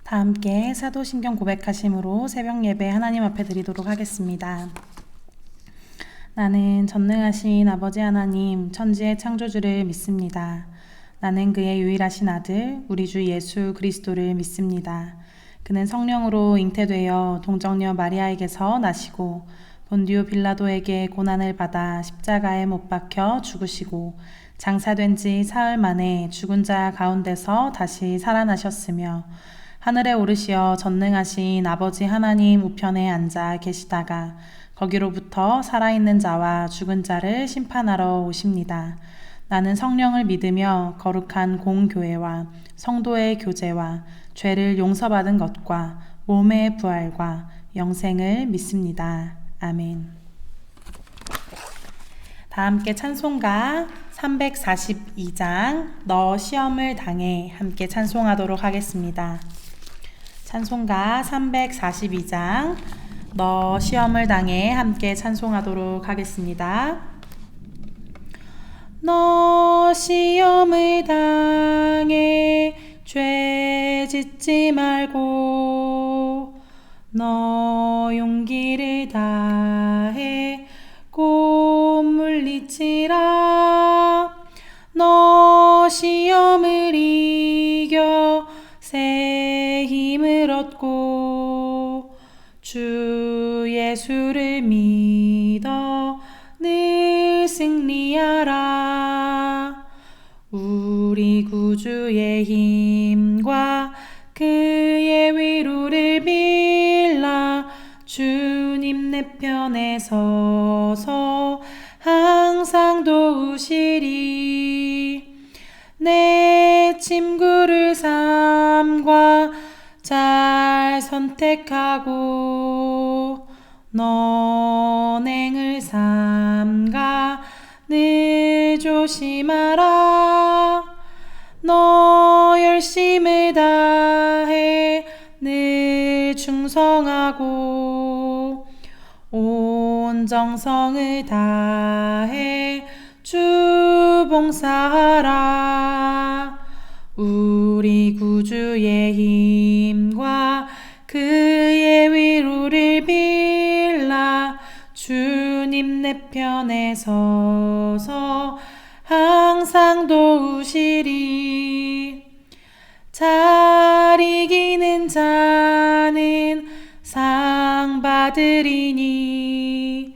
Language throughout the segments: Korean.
다 함께 사도신경 고백하심으로 새벽 예배 하나님 앞에 드리도록 하겠습니다. 나는 전능하신 아버지 하나님, 천지의 창조주를 믿습니다. 나는 그의 유일하신 아들, 우리 주 예수 그리스도를 믿습니다. 그는 성령으로 잉태되어 동정녀 마리아에게서 나시고 본디오 빌라도에게 고난을 받아 십자가에 못 박혀 죽으시고 장사된 지 사흘 만에 죽은 자 가운데서 다시 살아나셨으며 하늘에 오르시어 전능하신 아버지 하나님 우편에 앉아 계시다가 거기로부터 살아있는 자와 죽은 자를 심판하러 오십니다. 나는 성령을 믿으며 거룩한 공교회와 성도의 교제와 죄를 용서받은 것과 몸의 부활과 영생을 믿습니다. 아멘. 다 함께 찬송가 342장 너 시험을 당해 함께 찬송하도록 하겠습니다. 찬송가 342장 너 시험을 당해 함께 찬송하도록 하겠습니다. 너 시험을 당해 죄 짓지 말고 너 용기를 다해 꼭 물리치라. 너 시험을 이겨 새 힘을 얻고 주 예수를 믿어 늘 승리하라. 우리 구주의 힘과 그의 위로를 빌라. 주님 내 편에 서서 항상 도우시리. 내 친구를 삼과 잘 선택하고 너행을 삼가 늘 조심하라. 너 열심을 다해 늘 충성하고 온 정성을 다해 주 봉사하라. 우리 구주의 힘과 그의 위로를 빌라. 주님 내 편에 서서 항상 도우시리. 잘 이기는 자는 상 받으리니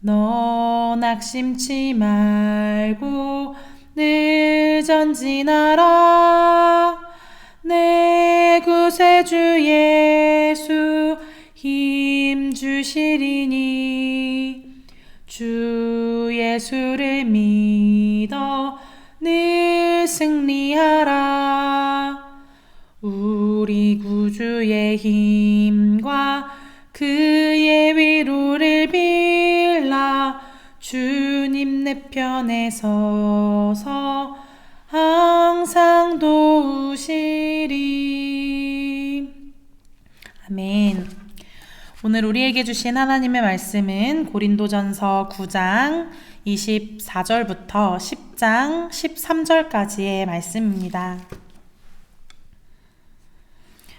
너 낙심치 말고 늘 전진하라. 내 구세주 예수 힘 주시리니 주 예수를 믿어 늘 승리하라. 우리 구주의 힘과 그의 위로를 빌라. 주님 내 편에 서서 항상 도우시리. 아멘. 오늘 우리에게 주신 하나님의 말씀은 고린도전서 9장 24절부터 10장 13절까지의 말씀입니다.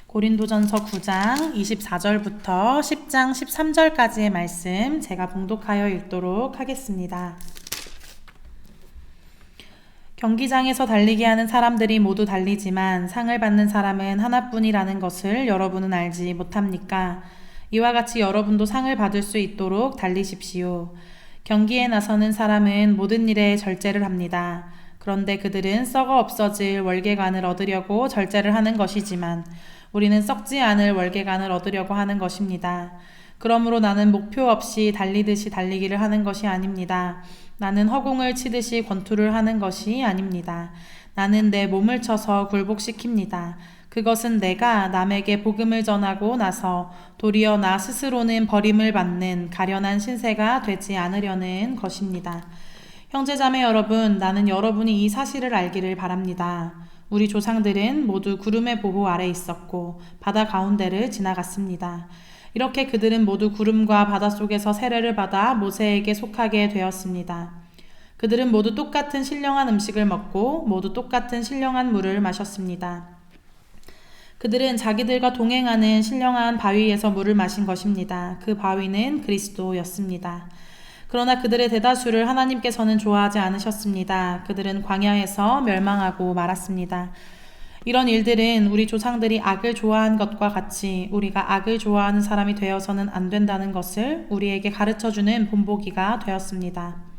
고린도전서 9장 24절부터 10장 13절까지의 말씀 제가 봉독하여 읽도록 하겠습니다. 경기장에서 달리기 하는 사람들이 모두 달리지만 상을 받는 사람은 하나뿐이라는 것을 여러분은 알지 못합니까? 이와 같이 여러분도 상을 받을 수 있도록 달리십시오. 경기에 나서는 사람은 모든 일에 절제를 합니다. 그런데 그들은 썩어 없어질 월계관을 얻으려고 절제를 하는 것이지만 우리는 썩지 않을 월계관을 얻으려고 하는 것입니다. 그러므로 나는 목표 없이 달리듯이 달리기를 하는 것이 아닙니다. 나는 허공을 치듯이 권투를 하는 것이 아닙니다. 나는 내 몸을 쳐서 굴복시킵니다. 그것은 내가 남에게 복음을 전하고 나서 도리어 나 스스로는 버림을 받는 가련한 신세가 되지 않으려는 것입니다. 형제자매 여러분, 나는 여러분이 이 사실을 알기를 바랍니다. 우리 조상들은 모두 구름의 보호 아래 있었고 바다 가운데를 지나갔습니다. 이렇게 그들은 모두 구름과 바다 속에서 세례를 받아 모세에게 속하게 되었습니다. 그들은 모두 똑같은 신령한 음식을 먹고 모두 똑같은 신령한 물을 마셨습니다. 그들은 자기들과 동행하는 신령한 바위에서 물을 마신 것입니다. 그 바위는 그리스도였습니다. 그러나 그들의 대다수를 하나님께서는 좋아하지 않으셨습니다. 그들은 광야에서 멸망하고 말았습니다. 이런 일들은 우리 조상들이 악을 좋아한 것과 같이 우리가 악을 좋아하는 사람이 되어서는 안 된다는 것을 우리에게 가르쳐주는 본보기가 되었습니다.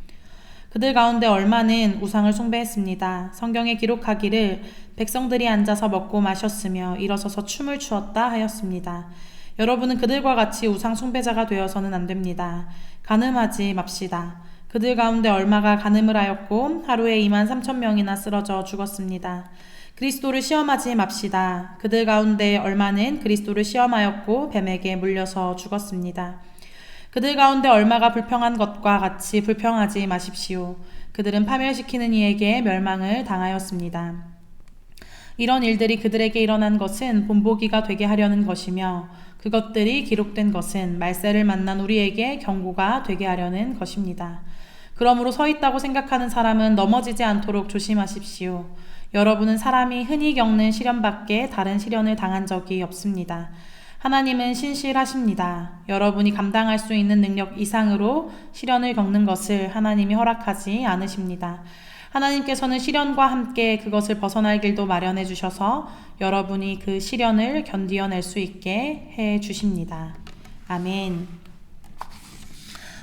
그들 가운데 얼마는 우상을 숭배했습니다. 성경에 기록하기를 백성들이 앉아서 먹고 마셨으며 일어서서 춤을 추었다 하였습니다. 여러분은 그들과 같이 우상 숭배자가 되어서는 안 됩니다. 간음하지 맙시다. 그들 가운데 얼마가 간음을 하였고 하루에 23,000명이나 쓰러져 죽었습니다. 그리스도를 시험하지 맙시다. 그들 가운데 얼마는 그리스도를 시험하였고 뱀에게 물려서 죽었습니다. 그들 가운데 얼마가 불평한 것과 같이 불평하지 마십시오. 그들은 파멸시키는 이에게 멸망을 당하였습니다. 이런 일들이 그들에게 일어난 것은 본보기가 되게 하려는 것이며 그것들이 기록된 것은 말세를 만난 우리에게 경고가 되게 하려는 것입니다. 그러므로 서 있다고 생각하는 사람은 넘어지지 않도록 조심하십시오. 여러분은 사람이 흔히 겪는 시련밖에 다른 시련을 당한 적이 없습니다. 하나님은 신실하십니다. 여러분이 감당할 수 있는 능력 이상으로 시련을 겪는 것을 하나님이 허락하지 않으십니다. 하나님께서는 시련과 함께 그것을 벗어날 길도 마련해 주셔서 여러분이 그 시련을 견디어낼 수 있게 해 주십니다. 아멘.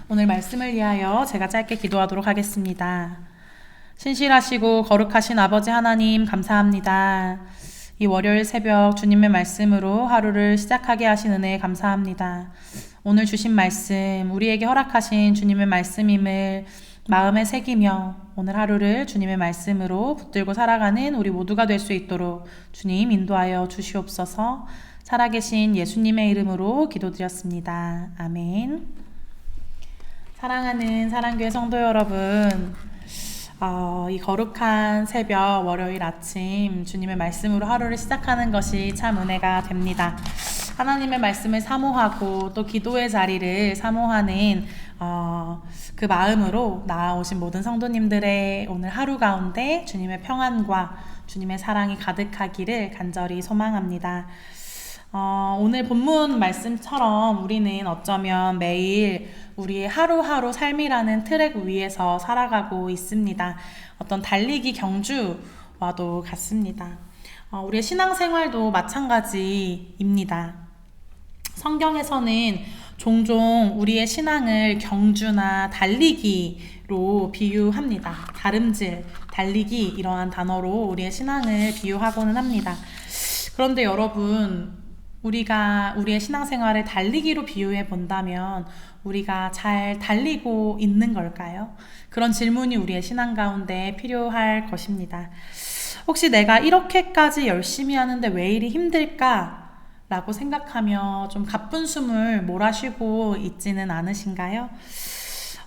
오늘 말씀을 위하여 제가 짧게 기도하도록 하겠습니다. 신실하시고 거룩하신 아버지 하나님 감사합니다. 이 월요일 새벽 주님의 말씀으로 하루를 시작하게 하신 은혜에 감사합니다. 오늘 주신 말씀, 우리에게 허락하신 주님의 말씀임을 마음에 새기며 오늘 하루를 주님의 말씀으로 붙들고 살아가는 우리 모두가 될 수 있도록 주님 인도하여 주시옵소서. 살아계신 예수님의 이름으로 기도드렸습니다. 아멘. 사랑하는 사랑교회 성도 여러분, 이 거룩한 새벽 월요일 아침 주님의 말씀으로 하루를 시작하는 것이 참 은혜가 됩니다. 하나님의 말씀을 사모하고 또 기도의 자리를 사모하는 그 마음으로 나아오신 모든 성도님들의 오늘 하루 가운데 주님의 평안과 주님의 사랑이 가득하기를 간절히 소망합니다. 오늘 본문 말씀처럼 우리는 어쩌면 매일 우리의 하루하루 삶이라는 트랙 위에서 살아가고 있습니다. 어떤 달리기 경주와도 같습니다. 우리의 신앙생활도 마찬가지입니다. 성경에서는 종종 우리의 신앙을 경주나 달리기로 비유합니다. 다름질, 달리기 이러한 단어로 우리의 신앙을 비유하고는 합니다. 그런데 여러분, 우리가 우리의 신앙생활을 달리기로 비유해 본다면 우리가 잘 달리고 있는 걸까요? 그런 질문이 우리의 신앙 가운데 필요할 것입니다. 혹시 내가 이렇게까지 열심히 하는데 왜 이리 힘들까? 라고 생각하며 좀 가쁜 숨을 몰아쉬고 있지는 않으신가요?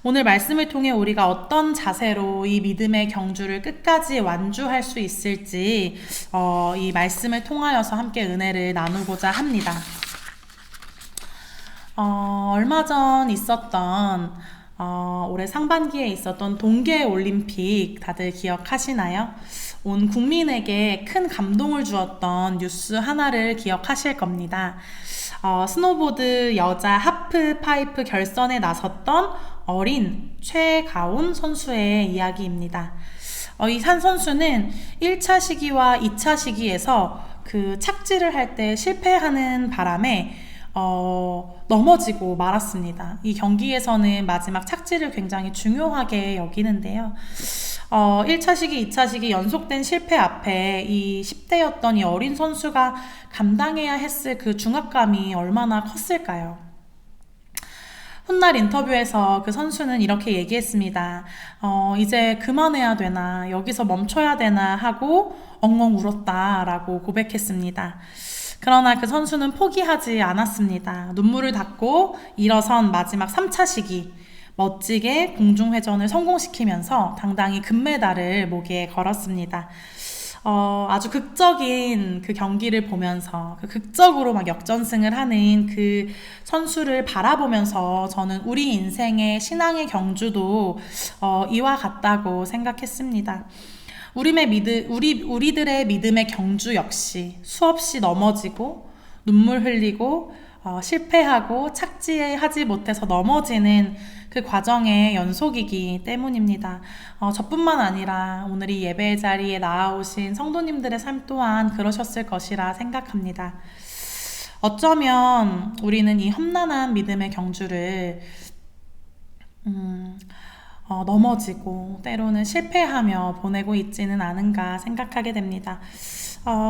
오늘 말씀을 통해 우리가 어떤 자세로 이 믿음의 경주를 끝까지 완주할 수 있을지 이 말씀을 통하여서 함께 은혜를 나누고자 합니다. 얼마 전 있었던 올해 상반기에 있었던 동계올림픽 다들 기억하시나요? 온 국민에게 큰 감동을 주었던 뉴스 하나를 기억하실 겁니다. 스노보드 여자 하프파이프 결선에 나섰던 어린 최가온 선수의 이야기입니다. 이 한 선수는 1차 시기와 2차 시기에서 그 착지를 할 때 실패하는 바람에 넘어지고 말았습니다. 이 경기에서는 마지막 착지를 굉장히 중요하게 여기는데요. 1차 시기, 2차 시기 연속된 실패 앞에 이 10대였던 이 어린 선수가 감당해야 했을 그 중압감이 얼마나 컸을까요? 훗날 인터뷰에서 그 선수는 이렇게 얘기했습니다. 이제 그만해야 되나, 여기서 멈춰야 되나 하고 엉엉 울었다라고 고백했습니다. 그러나 그 선수는 포기하지 않았습니다. 눈물을 닦고 일어선 마지막 3차 시기, 멋지게 공중회전을 성공시키면서 당당히 금메달을 목에 걸었습니다. 아주 극적인 그 경기를 보면서 그 극적으로 막 역전승을 하는 그 선수를 바라보면서 저는 우리 인생의 신앙의 경주도 이와 같다고 생각했습니다. 우리들의 믿음의 경주 역시 수없이 넘어지고 눈물 흘리고 실패하고 착지하지 못해서 넘어지는 그 과정의 연속이기 때문입니다. 저뿐만 아니라 오늘 이 예배 자리에 나아오신 성도님들의 삶 또한 그러셨을 것이라 생각합니다. 어쩌면 우리는 이 험난한 믿음의 경주를 넘어지고 때로는 실패하며 보내고 있지는 않은가 생각하게 됩니다.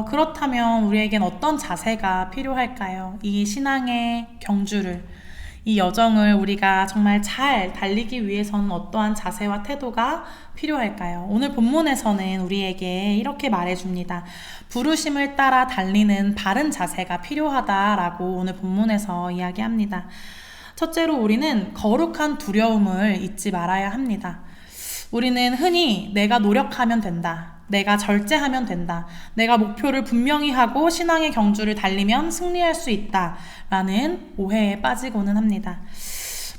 그렇다면 우리에겐 어떤 자세가 필요할까요? 이 신앙의 경주를, 이 여정을 우리가 정말 잘 달리기 위해서는 어떠한 자세와 태도가 필요할까요? 오늘 본문에서는 우리에게 이렇게 말해줍니다. 부르심을 따라 달리는 바른 자세가 필요하다라고 오늘 본문에서 이야기합니다. 첫째로 우리는 거룩한 두려움을 잊지 말아야 합니다. 우리는 흔히 내가 노력하면 된다. 내가 절제하면 된다. 내가 목표를 분명히 하고 신앙의 경주를 달리면 승리할 수 있다. 라는 오해에 빠지고는 합니다.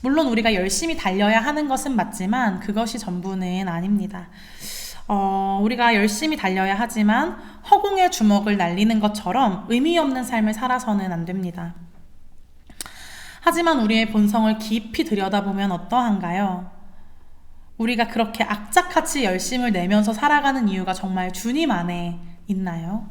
물론 우리가 열심히 달려야 하는 것은 맞지만 그것이 전부는 아닙니다. 우리가 열심히 달려야 하지만 허공에 주먹을 날리는 것처럼 의미 없는 삶을 살아서는 안 됩니다. 하지만 우리의 본성을 깊이 들여다보면 어떠한가요? 우리가 그렇게 악착같이 열심을 내면서 살아가는 이유가 정말 주님 안에 있나요?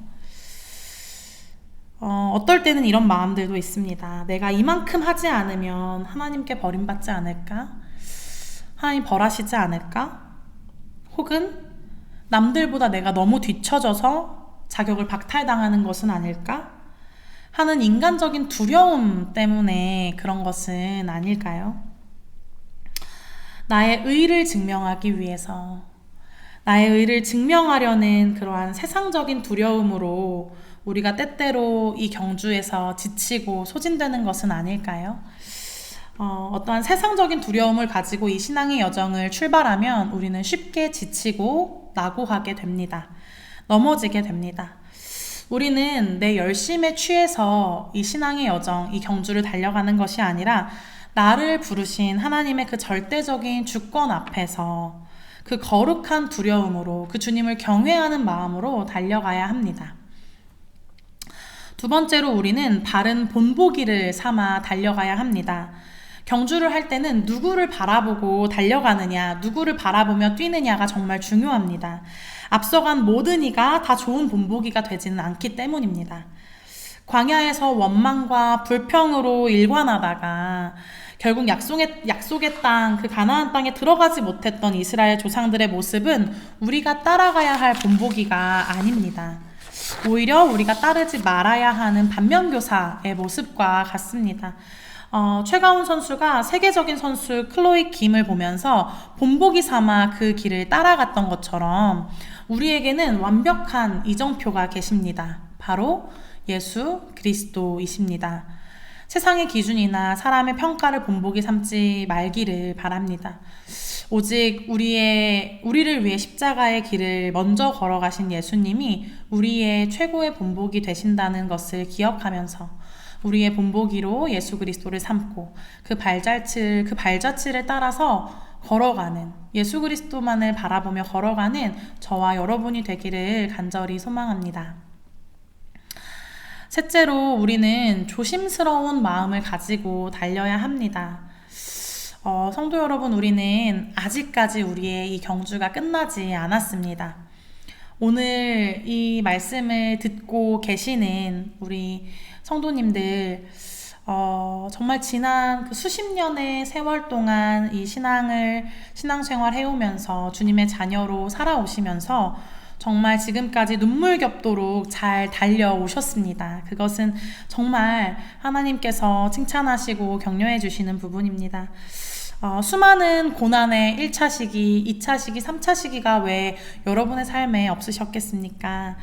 어떨 때는 이런 마음들도 있습니다. 내가 이만큼 하지 않으면 하나님께 버림받지 않을까? 하나님 벌하시지 않을까? 혹은 남들보다 내가 너무 뒤처져서 자격을 박탈당하는 것은 아닐까? 하는 인간적인 두려움 때문에 그런 것은 아닐까요? 나의 의를 증명하기 위해서, 나의 의를 증명하려는 그러한 세상적인 두려움으로 우리가 때때로 이 경주에서 지치고 소진되는 것은 아닐까요? 어떠한 세상적인 두려움을 가지고 이 신앙의 여정을 출발하면 우리는 쉽게 지치고 낙오하게 됩니다. 넘어지게 됩니다. 우리는 내 열심에 취해서 이 신앙의 여정, 이 경주를 달려가는 것이 아니라 나를 부르신 하나님의 그 절대적인 주권 앞에서 그 거룩한 두려움으로 그 주님을 경외하는 마음으로 달려가야 합니다. 두 번째로 우리는 바른 본보기를 삼아 달려가야 합니다. 경주를 할 때는 누구를 바라보고 달려가느냐, 누구를 바라보며 뛰느냐가 정말 중요합니다. 앞서간 모든 이가 다 좋은 본보기가 되지는 않기 때문입니다. 광야에서 원망과 불평으로 일관하다가 결국 약속의 땅, 그 가나안 땅에 들어가지 못했던 이스라엘 조상들의 모습은 우리가 따라가야 할 본보기가 아닙니다. 오히려 우리가 따르지 말아야 하는 반면교사의 모습과 같습니다. 최가훈 선수가 세계적인 선수 클로이 김을 보면서 본보기 삼아 그 길을 따라갔던 것처럼 우리에게는 완벽한 이정표가 계십니다. 바로 예수 그리스도이십니다. 세상의 기준이나 사람의 평가를 본보기 삼지 말기를 바랍니다. 오직 우리를 위해 십자가의 길을 먼저 걸어가신 예수님이 우리의 최고의 본보기 되신다는 것을 기억하면서 우리의 본보기로 예수 그리스도를 삼고 그 발자취를 따라서 걸어가는, 예수 그리스도만을 바라보며 걸어가는 저와 여러분이 되기를 간절히 소망합니다. 셋째로 우리는 조심스러운 마음을 가지고 달려야 합니다. 성도 여러분, 우리는 아직까지 우리의 이 경주가 끝나지 않았습니다. 오늘 이 말씀을 듣고 계시는 우리 성도님들, 정말 지난 그 수십 년의 세월 동안 이 신앙생활 해오면서 주님의 자녀로 살아오시면서 정말 지금까지 눈물겹도록 잘 달려오셨습니다. 그것은 정말 하나님께서 칭찬하시고 격려해 주시는 부분입니다. 수많은 고난의 1차 시기, 2차 시기, 3차 시기가 왜 여러분의 삶에 없으셨겠습니까?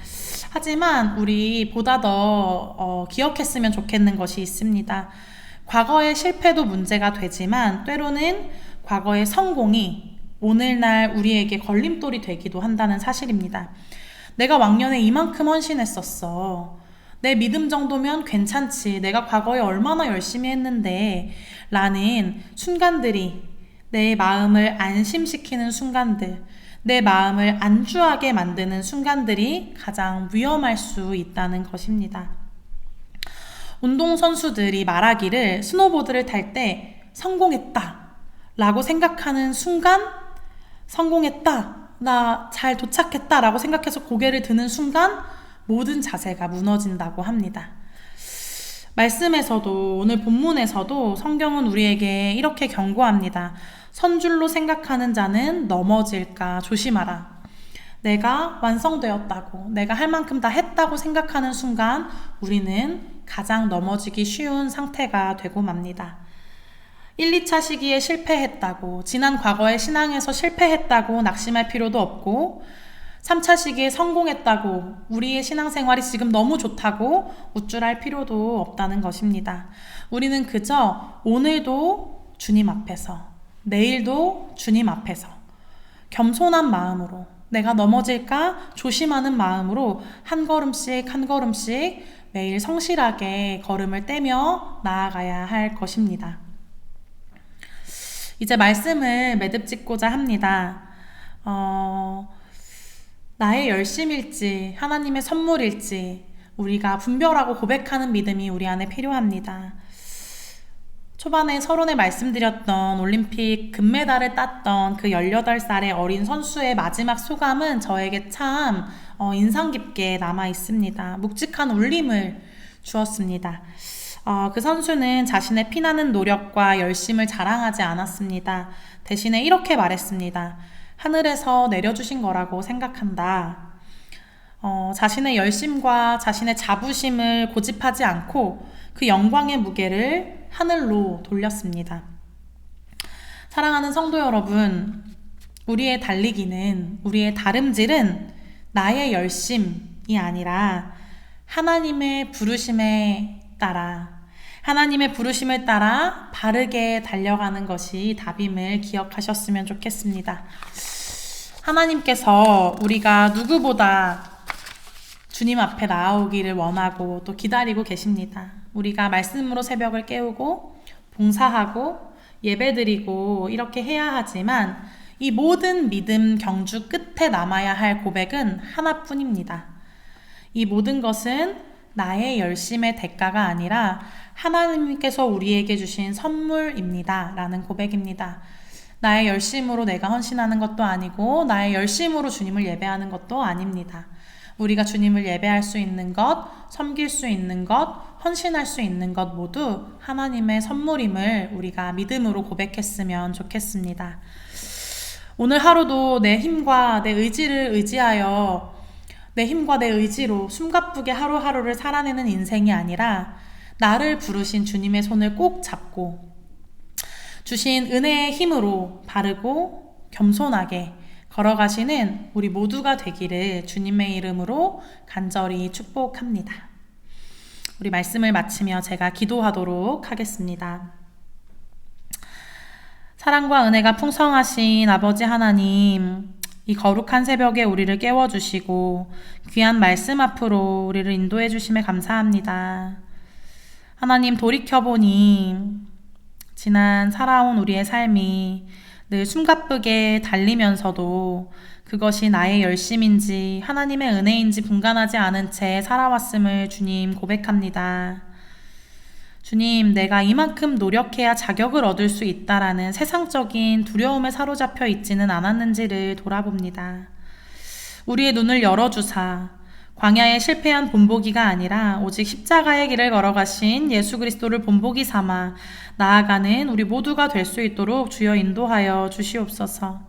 하지만 우리 보다 더 기억했으면 좋겠는 것이 있습니다. 과거의 실패도 문제가 되지만 때로는 과거의 성공이 오늘날 우리에게 걸림돌이 되기도 한다는 사실입니다. 내가 왕년에 이만큼 헌신했었어. 내 믿음 정도면 괜찮지. 내가 과거에 얼마나 열심히 했는데 라는 순간들이 내 마음을 안심시키는 순간들, 내 마음을 안주하게 만드는 순간들이 가장 위험할 수 있다는 것입니다. 운동선수들이 말하기를 스노보드를 탈 때 성공했다 라고 생각하는 순간, 성공했다, 나 잘 도착했다 라고 생각해서 고개를 드는 순간 모든 자세가 무너진다고 합니다. 말씀에서도, 오늘 본문에서도 성경은 우리에게 이렇게 경고합니다. 선줄로 생각하는 자는 넘어질까 조심하라. 내가 완성되었다고, 내가 할 만큼 다 했다고 생각하는 순간 우리는 가장 넘어지기 쉬운 상태가 되고 맙니다. 1, 2차 시기에 실패했다고, 지난 과거의 신앙에서 실패했다고 낙심할 필요도 없고, 3차 시기에 성공했다고, 우리의 신앙생활이 지금 너무 좋다고 우쭐할 필요도 없다는 것입니다. 우리는 그저 오늘도 주님 앞에서, 내일도 주님 앞에서 겸손한 마음으로, 내가 넘어질까 조심하는 마음으로 한 걸음씩 한 걸음씩 매일 성실하게 걸음을 떼며 나아가야 할 것입니다. 이제 말씀을 매듭짓고자 합니다. 나의 열심일지 하나님의 선물일지 우리가 분별하고 고백하는 믿음이 우리 안에 필요합니다. 초반에 서론에 말씀드렸던 올림픽 금메달을 땄던 그 18살의 어린 선수의 마지막 소감은 저에게 참 인상 깊게 남아 있습니다. 묵직한 울림을 주었습니다. 그 선수는 자신의 피나는 노력과 열심을 자랑하지 않았습니다. 대신에 이렇게 말했습니다. 하늘에서 내려주신 거라고 생각한다. 자신의 열심과 자신의 자부심을 고집하지 않고 그 영광의 무게를 하늘로 돌렸습니다. 사랑하는 성도 여러분, 우리의 달리기는, 우리의 다름질은 나의 열심이 아니라 하나님의 부르심에 따라, 하나님의 부르심을 따라 바르게 달려가는 것이 답임을 기억하셨으면 좋겠습니다. 하나님께서 우리가 누구보다 주님 앞에 나아오기를 원하고 또 기다리고 계십니다. 우리가 말씀으로 새벽을 깨우고 봉사하고 예배드리고 이렇게 해야 하지만 이 모든 믿음 경주 끝에 남아야 할 고백은 하나뿐입니다. 이 모든 것은 나의 열심의 대가가 아니라 하나님께서 우리에게 주신 선물입니다. 라는 고백입니다. 나의 열심으로 내가 헌신하는 것도 아니고 나의 열심으로 주님을 예배하는 것도 아닙니다. 우리가 주님을 예배할 수 있는 것, 섬길 수 있는 것, 헌신할 수 있는 것 모두 하나님의 선물임을 우리가 믿음으로 고백했으면 좋겠습니다. 오늘 하루도 내 힘과 내 의지를 의지하여 내 힘과 내 의지로 숨가쁘게 하루하루를 살아내는 인생이 아니라 나를 부르신 주님의 손을 꼭 잡고 주신 은혜의 힘으로 바르고 겸손하게 걸어가시는 우리 모두가 되기를 주님의 이름으로 간절히 축복합니다. 우리 말씀을 마치며 제가 기도하도록 하겠습니다. 사랑과 은혜가 풍성하신 아버지 하나님, 이 거룩한 새벽에 우리를 깨워주시고 귀한 말씀 앞으로 우리를 인도해 주심에 감사합니다. 하나님, 돌이켜보니 지난 살아온 우리의 삶이 늘 숨가쁘게 달리면서도 그것이 나의 열심인지 하나님의 은혜인지 분간하지 않은 채 살아왔음을 주님 고백합니다. 주님, 내가 이만큼 노력해야 자격을 얻을 수 있다라는 세상적인 두려움에 사로잡혀 있지는 않았는지를 돌아봅니다. 우리의 눈을 열어주사 광야에 실패한 본보기가 아니라 오직 십자가의 길을 걸어가신 예수 그리스도를 본보기 삼아 나아가는 우리 모두가 될 수 있도록 주여 인도하여 주시옵소서.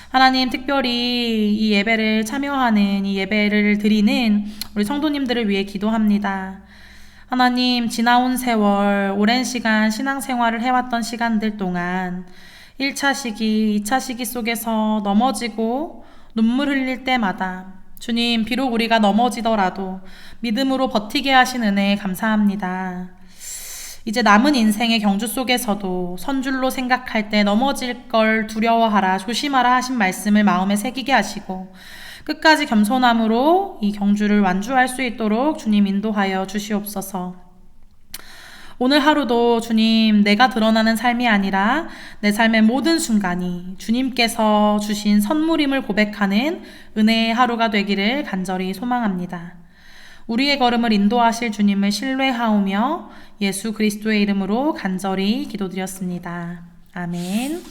하나님, 특별히 이 예배를 참여하는, 이 예배를 드리는 우리 성도님들을 위해 기도합니다. 하나님, 지나온 세월, 오랜 시간 신앙생활을 해왔던 시간들 동안 1차 시기, 2차 시기 속에서 넘어지고 눈물 흘릴 때마다 주님, 비록 우리가 넘어지더라도 믿음으로 버티게 하신 은혜에 감사합니다. 이제 남은 인생의 경주 속에서도 선줄로 생각할 때 넘어질 걸 두려워하라, 조심하라 하신 말씀을 마음에 새기게 하시고 끝까지 겸손함으로 이 경주를 완주할 수 있도록 주님 인도하여 주시옵소서. 오늘 하루도 주님, 내가 드러나는 삶이 아니라 내 삶의 모든 순간이 주님께서 주신 선물임을 고백하는 은혜의 하루가 되기를 간절히 소망합니다. 우리의 걸음을 인도하실 주님을 신뢰하오며 예수 그리스도의 이름으로 간절히 기도드렸습니다. 아멘.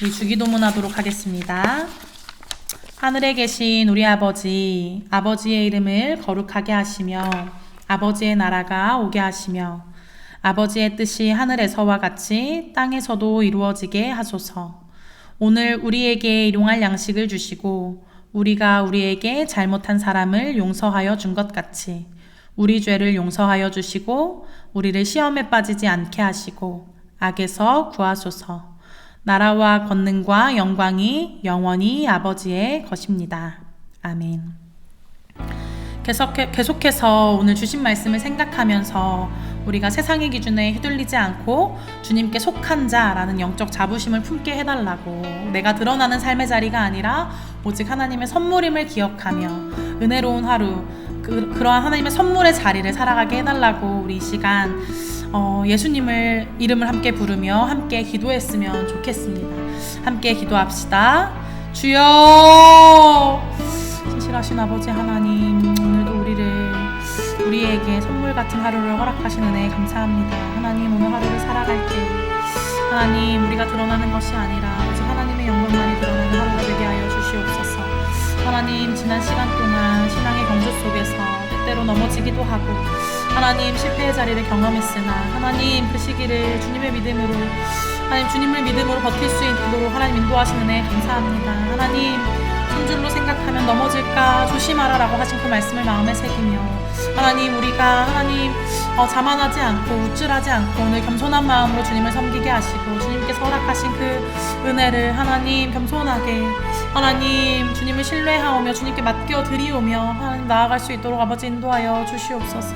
우리 주기도문 하도록 하겠습니다. 하늘에 계신 우리 아버지, 아버지의 이름을 거룩하게 하시며 아버지의 나라가 오게 하시며 아버지의 뜻이 하늘에서와 같이 땅에서도 이루어지게 하소서. 오늘 우리에게 일용할 양식을 주시고 우리가 우리에게 잘못한 사람을 용서하여 준 것 같이 우리 죄를 용서하여 주시고 우리를 시험에 빠지지 않게 하시고 악에서 구하소서. 나라와 권능과 영광이 영원히 아버지의 것입니다. 아멘. 계속해서 오늘 주신 말씀을 생각하면서 우리가 세상의 기준에 휘둘리지 않고 주님께 속한 자라는 영적 자부심을 품게 해달라고, 내가 드러나는 삶의 자리가 아니라 오직 하나님의 선물임을 기억하며 은혜로운 하루, 그러한 하나님의 선물의 자리를 살아가게 해달라고 우리 이 시간 예수님을 이름을 함께 부르며 함께 기도했으면 좋겠습니다. 함께 기도합시다. 주여, 신실하신 아버지 하나님, 오늘도 우리에게 선물 같은 하루를 허락하신 은혜에 감사합니다. 하나님, 오늘 하루를 살아갈 때 하나님, 우리가 드러나는 것이 아니라 오직 하나님의 영광만이 드러나는 하루가 되게 하여 주시옵소서. 하나님, 지난 시간 동안 신앙의 경주 속에서 때때로 넘어지기도 하고 하나님, 실패의 자리를 경험했으나 하나님, 그 시기를 주님의 믿음으로, 하나님, 주님을 믿음으로 버틸 수 있도록 하나님 인도하시는 은혜에 감사합니다. 하나님, 한 줄로 생각하면 넘어질까 조심하라라고 하신 그 말씀을 마음에 새기며 하나님, 우리가 하나님 자만하지 않고 우쭐하지 않고 오늘 겸손한 마음으로 주님을 섬기게 하시고 주님께서 허락하신 그 은혜를 하나님 겸손하게 하나님 주님을 신뢰하오며 주님께 맡겨 드리오며 하나님 나아갈 수 있도록 아버지 인도하여 주시옵소서.